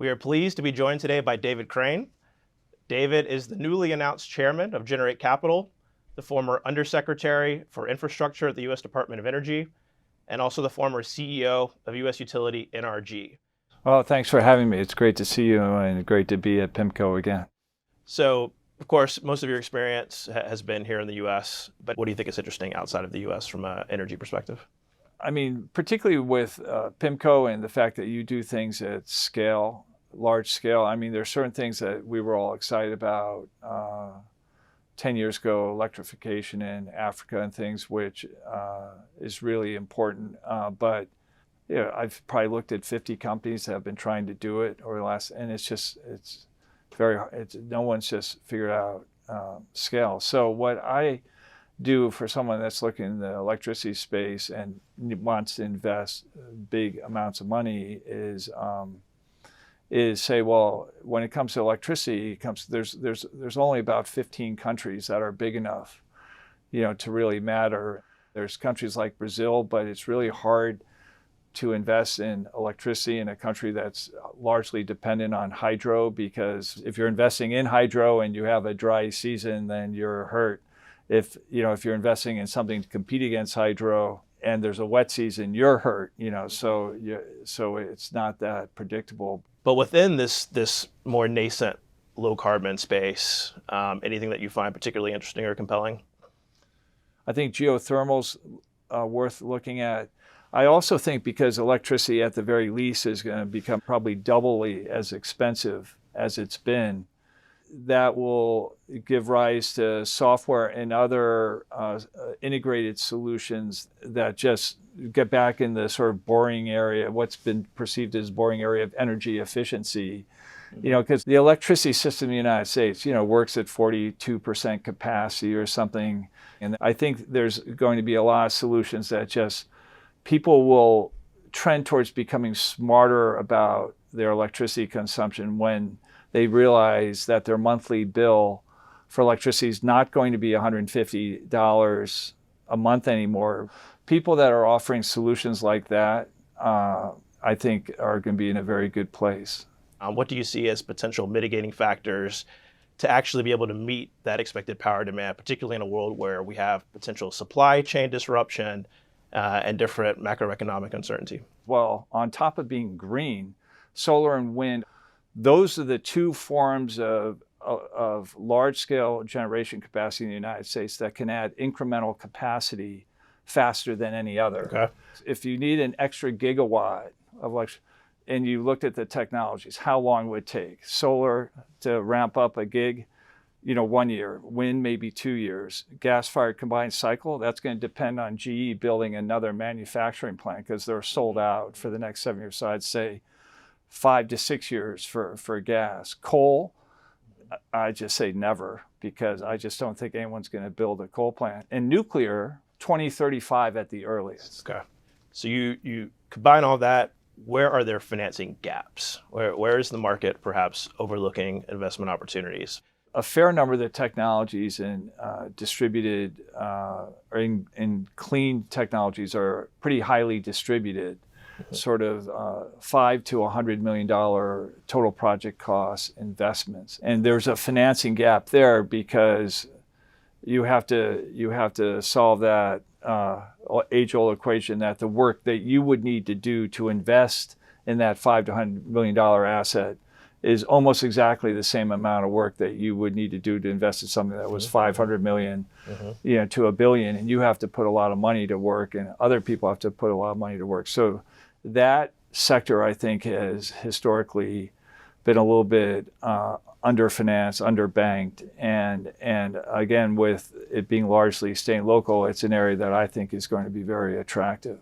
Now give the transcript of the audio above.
We are pleased to be joined today by David Crane. David is the newly announced chairman of Generate Capital, the former undersecretary for infrastructure at the U.S. Department of Energy, and also the former CEO of U.S. utility NRG. Well, thanks for having me. It's great to see you and great to be at PIMCO again. So, of course, most of your experience has been here in the U.S., but what do you think is interesting outside of the U.S. from an energy perspective? I mean, particularly with PIMCO and the fact that you do things at scale, large scale. I mean, there are certain things that we were all excited about 10 years ago, electrification in Africa and things, which is really important. But yeah, I've probably looked at 50 companies that have been trying to do it over the last, and no one's just figured out scale. So what I do for someone that's looking in the electricity space and wants to invest big amounts of money is say, well, when it comes to electricity, there's only about 15 countries that are big enough, to really matter. There's countries like Brazil, but it's really hard to invest in electricity in a country that's largely dependent on hydro, because if you're investing in hydro and you have a dry season, then you're hurt. If you're investing in something to compete against hydro and there's a wet season, you're hurt. So it's not that predictable. But within this more nascent low carbon space, anything that you find particularly interesting or compelling? I think geothermal's worth looking at. I also think because electricity at the very least is going to become probably doubly as expensive as it's been, that will give rise to software and other integrated solutions that just get back in the sort of boring area, what's been perceived as boring area of energy efficiency. Because the electricity system in the United States, works at 42% capacity or something. And I think there's going to be a lot of solutions that just people will trend towards becoming smarter about their electricity consumption when they realize that their monthly bill for electricity is not going to be $150 a month anymore. People that are offering solutions like that, I think, are going to be in a very good place. What do you see as potential mitigating factors to actually be able to meet that expected power demand, particularly in a world where we have potential supply chain disruption and different macroeconomic uncertainty? Well, on top of being green, solar and wind, those are the two forms of large-scale generation capacity in the United States that can add incremental capacity faster than any other. Okay. If you need an extra gigawatt of electricity, and you looked at the technologies, how long would it take? Solar to ramp up a gig, 1 year. Wind, maybe 2 years. Gas-fired combined cycle, that's going to depend on GE building another manufacturing plant because they're sold out for the next 7 years. So I'd say 5 to 6 years for gas. Coal, I just say never, because I just don't think anyone's going to build a coal plant. And nuclear, 2035 at the earliest. Okay. So you combine all that. Where are there financing gaps? Where is the market perhaps overlooking investment opportunities? A fair number of the technologies in distributed or in clean technologies are pretty highly distributed. Sort of $5 to $100 million total project cost investments, and there's a financing gap there because you have to solve that age-old equation that the work that you would need to do to invest in that $5 to $100 million asset is almost exactly the same amount of work that you would need to do to invest in something that was $500 million, to $1 billion, and you have to put a lot of money to work, and other people have to put a lot of money to work. So that sector, I think, has historically been a little bit underfinanced, underbanked, and again, with it being largely staying local, it's an area that I think is going to be very attractive.